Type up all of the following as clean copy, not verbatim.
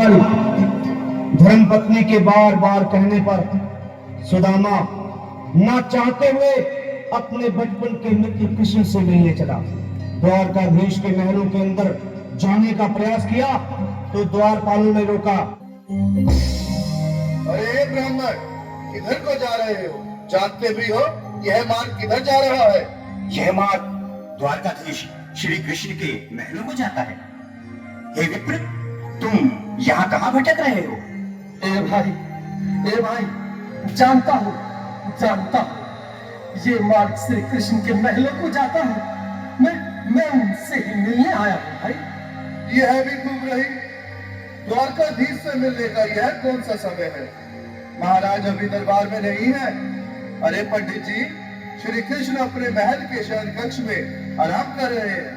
द्वारपाल धर्मपत्नी के बार बार कहने पर सुदामा ना चाहते हुए अपने बचपन के मित्र कृष्ण से मिलने चला। द्वारकाधीश के महलों के अंदर जाने का प्रयास किया तो द्वारपालों ने रोका। अरे ब्राह्मण, किधर को जा रहे हो? जानते भी हो यह मार्ग किधर जा रहा है? यह मार्ग द्वारकाधीश श्री कृष्ण के महलों को जाता है। हे विप्र, तुम यहाँ कहाँ भटक रहे हो? ए भाई, जानता हूँ, ये मार्ग श्री कृष्ण के महलों को जाता है। मैं उनसे ही मिलने आया हूँ भाई। यह भी खूब रही। द्वारकाधीश से मिलने का यह कौन सा समय है? महाराज अभी दरबार में नहीं है। अरे पंडित जी, श्री कृष्ण अपने महल के शयन कक्ष में आराम कर रहे हैं।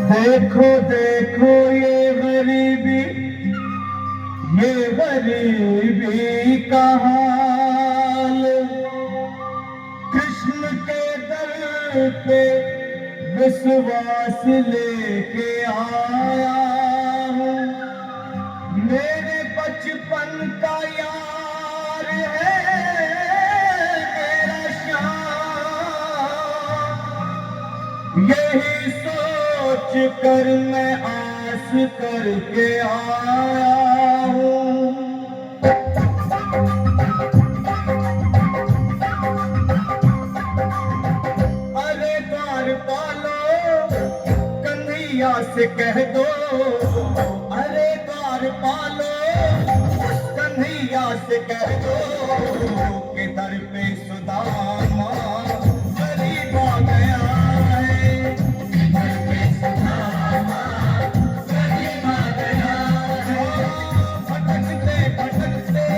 देखो देखो ये गरीबी का हाल, कृष्ण के दर पे विश्वास लेके आया हूँ। मेरे बचपन का यार है मेरा श्याम, यही सोच कर मैं आस करके आया हूँ। अरे द्वारपालो, कन्हैया से कह दो, अरे द्वारपालो, कन्हैया से कह दो कि दर पे सुदामा गरीब आ गया है। दर पे सुदामा गरीब आ गया है। भटकते भटकते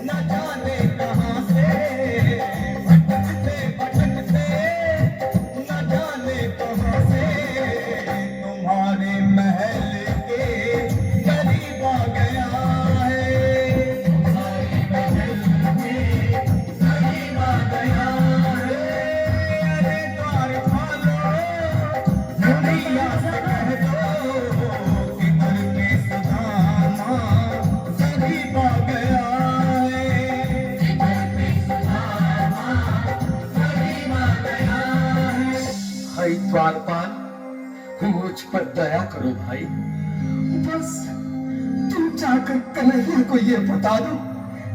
न जाने कहाँ से, भटकते भटकते न जाने कहाँ से, तुम्हारे महल के करीब आ गया है। तुम्हारे महल के करीब आ गया है। अरे द्वारपालो, कन्हैया से कह दो कि दर पे सुदामा गरीब आ गया है। दर पे सुदामा गरीब आ गया है। भाई द्वारपाल, मुझ पर दया करो भाई। बस तुम जाकर कन्हैया को ये बता दो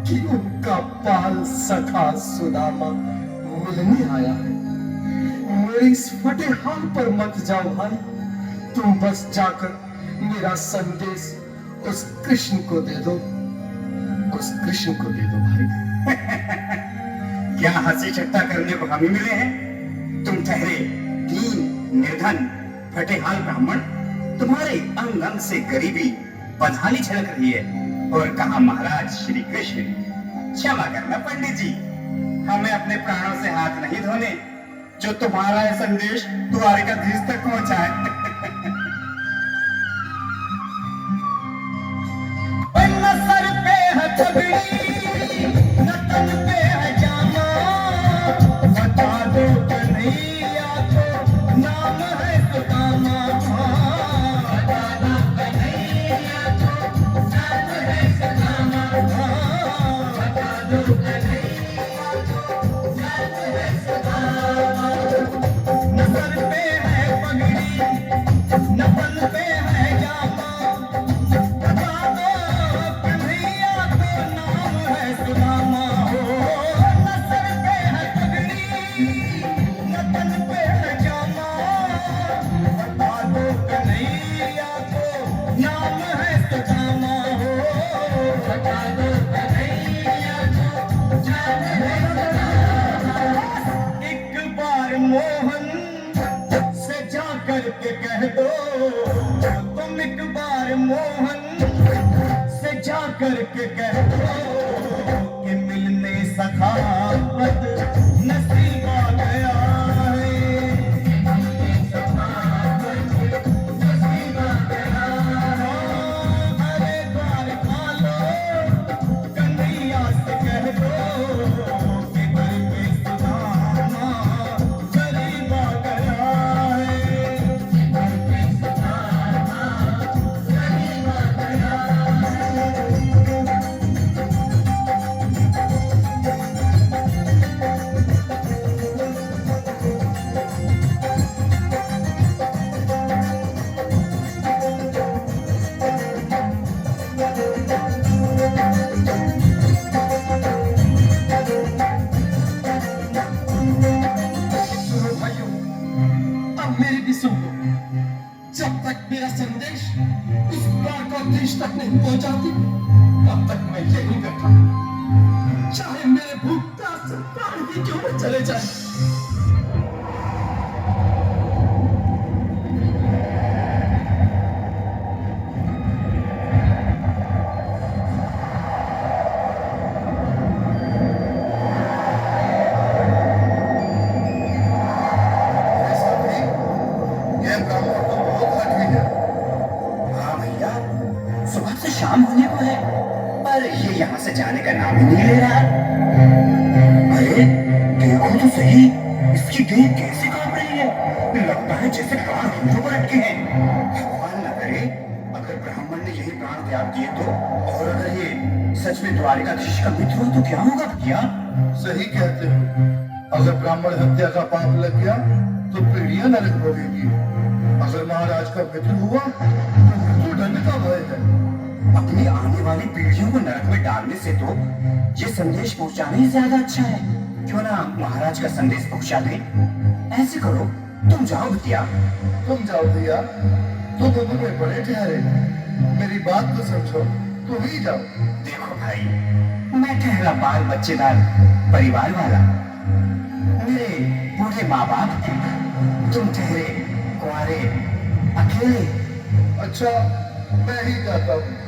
कि उनका बाल सखा सुदामा मिलने आया है। मेरे इस फटे हाल पर मत जाओ भाई। तुम बस जाकर मेरा संदेश उस कृष्ण को दे दो, उस कृष्ण को दे दो भाई। क्या हंसी ठट्टा करने को हम ही मिले हैं? तुम ठहरे दीन निर्धन फटेहाल ब्राह्मण, तुम्हारे अंग अंग से गरीबी बदहाली झलक रही है। और कहा महाराज श्री कृष्ण। क्षमा करना पंडित जी, हमें अपने प्राणों से हाथ नहीं धोने जो तुम्हारा यह संदेश द्वारकाधीश तक पहुंचाए। न सर पे है पगड़ी, न तन पे है जामा, बता दो कन्हैया को नाम है सुदामा। बता दो कन्हैया को नाम है सुदामा। बता दो कन्हैया को नाम है सुदामा। न सर पे है पगड़ी, न तन पे है जामा, बता दो कन्हैया को नाम है सुदामा। हो न सर पे है पगड़ी, न तन पे है जामा, बता दो कन्हैया को नाम है सुदामा। हो बता दो कन्हैया को नाम है सुदामा। एक बार मोहन से जा करके कह दो, तुम एक बार मोहन से जा करके कह दो कि मिलने सखावत नसीब आ गया है। मिलने सखावत नसीब आ गया है। अरे द्वारपालो, कन्हैया से कह दो कि दर पे सुदामा गरीब आ गया अब मेरी भी सुन लो। जब तक मेरा संदेश उस द्वारकाधीश तक नहीं पहुंचाती, तब तक मैं यहीं बैठा हूं। चाहे मेरे भूख प्यास से प्राण ही क्यों न चले जाए। शाम होने को है, पर ये यहाँ से जाने का नाम ही नहीं ले रहा। अरे देखो तो सही, इसकी देह कैसे कांप रही है। लगता है जैसे प्राण होठों पर अटके हैं। भगवान न करे अगर ब्राह्मण ने यही प्राण त्याग दिए तो, और अगर ये सच में द्वारिकाधीश का मित्र हो तो क्या होगा भैया? सही कहते हो। अगर ब्राह्मण हत्या का पाप लग गया तो पीढ़ियां नरक भोगेगी। अगर महाराज का मित्र हुआ तो मृत्यु दंड का भय है। अपनी आने वाली पीढ़ियों को नरक में डालने से तो ये संदेश पहुंचाना ही ज्यादा अच्छा है। क्यों ना महाराज का संदेश पहुंचा दें। ऐसे करो, तुम जाओ भैया। तुम जाओ भैया, तुम उम्र में बड़े ठहरे, मेरी बात तो समझो, तुम ही जाओ। देखो भाई, मैं ठहरा बाल बच्चेदार परिवार वाला, मेरे बूढ़े माँ बाप थे, तुम ठहरे कुंवारे अकेले। अच्छा, मैं ही जाता हूँ।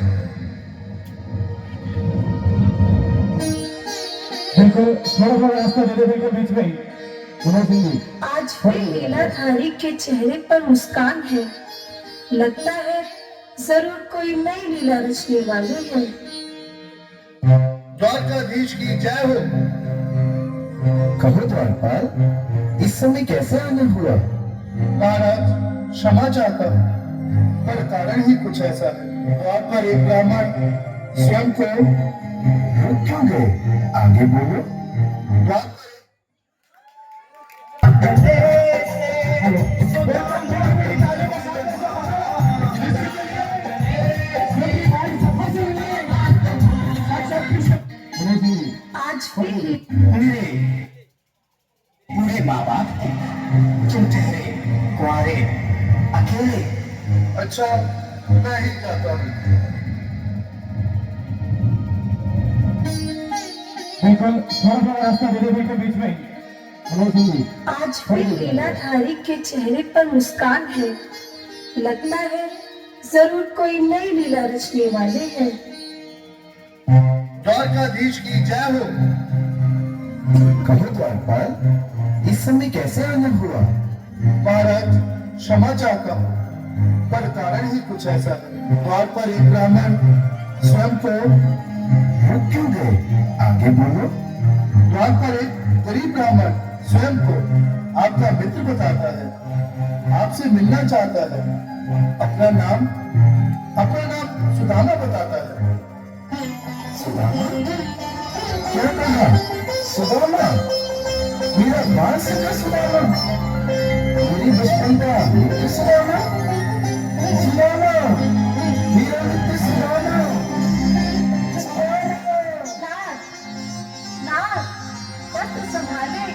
बिल्कुल थोड़ा सा रास्ता दे दे, बिल्कुल बीच में ही। मनोज सिंह जी, आज भी लीलाधारी के चेहरे पर मुस्कान है। लगता है जरूर कोई नई लीला रचने वाले हैं। द्वारकाधीश की जय हो। कहो द्वारपाल, इस समय कैसे आना हुआ? महाराज क्षमा चाहता हूँ, पर कारण ही कुछ ऐसा है। द्वार पर एक ब्राह्मण स्वयं को रुक क्यों गए? आगे बोलो। द्वार पर आज भी मेरे बूढ़े माँ बाप थे, तुम ठहरे कुंवारे अकेले। अच्छा, मैं ही जाता हूँ। बिल्कुल थोड़ा सा रास्ता दे दे, बिल्कुल बीच में ही। मनोज सिंह जी, आज भी लीलाधारी के चेहरे पर मुस्कान है। लगता है जरूर कोई नई लीला रचने वाले हैं। द्वारकाधीश की जय हो। कहो द्वारपाल, इस समय कैसे आना हुआ? महाराज क्षमा चाहता हूँ, पर कारण ही कुछ ऐसा है। द्वार पर एक ब्राह्मण स्वयं को रुक क्यों गए? आगे बोलो। द्वार पर एक गरीब ब्राह्मण स्वयं को आपका मित्र बताता है, आपसे मिलना चाहता है। अपना नाम सुदामा बताता है। सुदामा? क्या कहा? सुदामा? मेरा बाल सगा सुदामा? मेरी बचपन का मित्र सुदामा? सुदामा, मेरा मित्र सुदामा। नाथ, वस्त्र संभाले,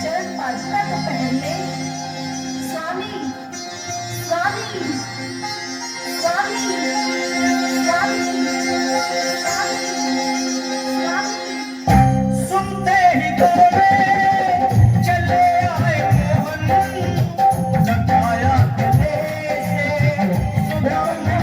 चरण पादुका तो पहन ले। स्वामी, स्वामी, स्वामी, स्वामी, स्वामी। सुनते ही दौड़े चले आए मोहन, जगाया गले से सुदामा।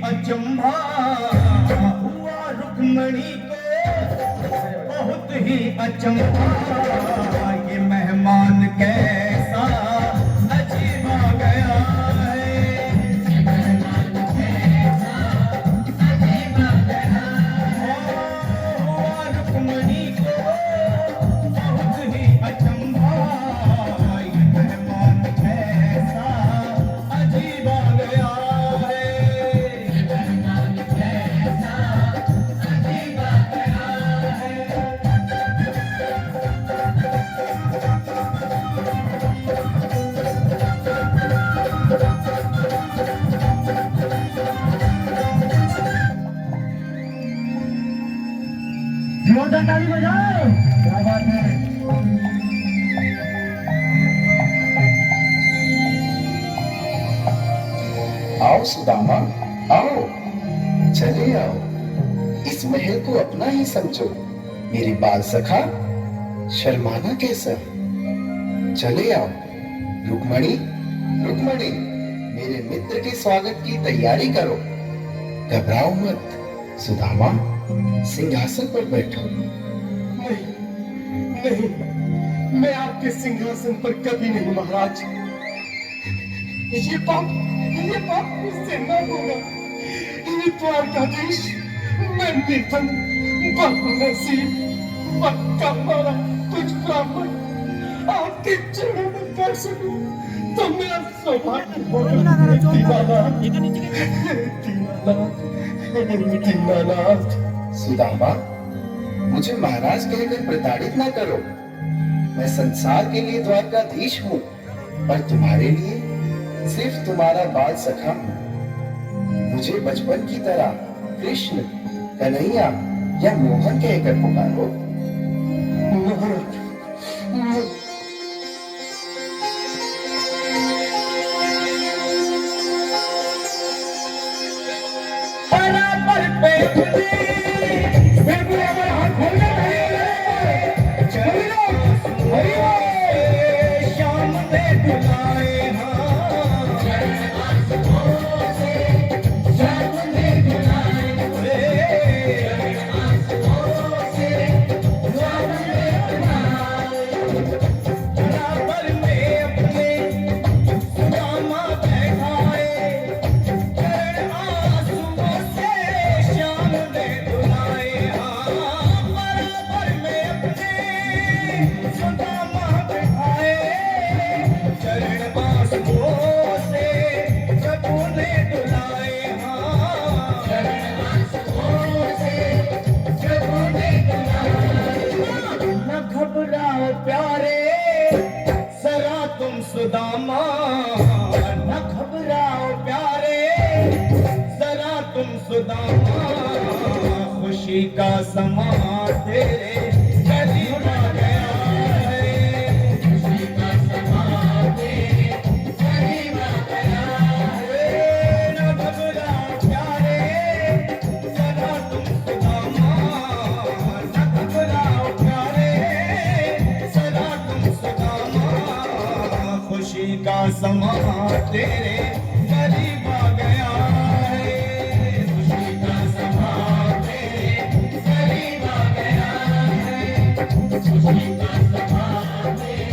अचंभा हुआ रुक्मणी को बहुत ही अचंभा, ये मेहमान कैसा अजीबा जोरदार ताली बजाओ। क्या बात है। आओ सुदामा, आओ, चले आओ, इस महल को अपना ही समझो। मेरे बाल सखा, शर्माना कैसा? चले आओ। रुक्मणी, रुक्मणी, मेरे मित्र के स्वागत की तैयारी करो। घबराओ मत। सुदामा, सिंहासन पर बैठो। नहीं, नहीं, मैं आपके सिंहासन पर कभी नहीं महाराज। ये पाप मुझसे न होगा। ये द्वारकाधीश, मैं निर्धन, बदनसीब, मक्का मारा कुछ ब्राह्मण आपके चरणों में पड़ सकूं तो मेरा सौभाग्य होगा। दीनानाथ, सुदामा, मुझे महाराज कहकर प्रताड़ित ना करो। मैं संसार के लिए द्वारकाधीश हूँ, पर तुम्हारे लिए सिर्फ तुम्हारा बाल सखा हूँ। मुझे बचपन की तरह कृष्ण, कन्हैया या मोहन कहकर पुकारो। सुदामा, न घबराओ प्यारे, जरा तुम सुदामा, खुशी का समा तेरे करीब आ गया है। खुशी का समा तेरे करीब आ गया है। न घबराओ प्यारे, जरा तुम सुदामा, न घबराओ प्यारे, जरा तुम सुदामा, खुशी का समा तेरे करीब आ गया है। खुशी का समा तेरे करीब आ गया है। खुशी का समा तेरे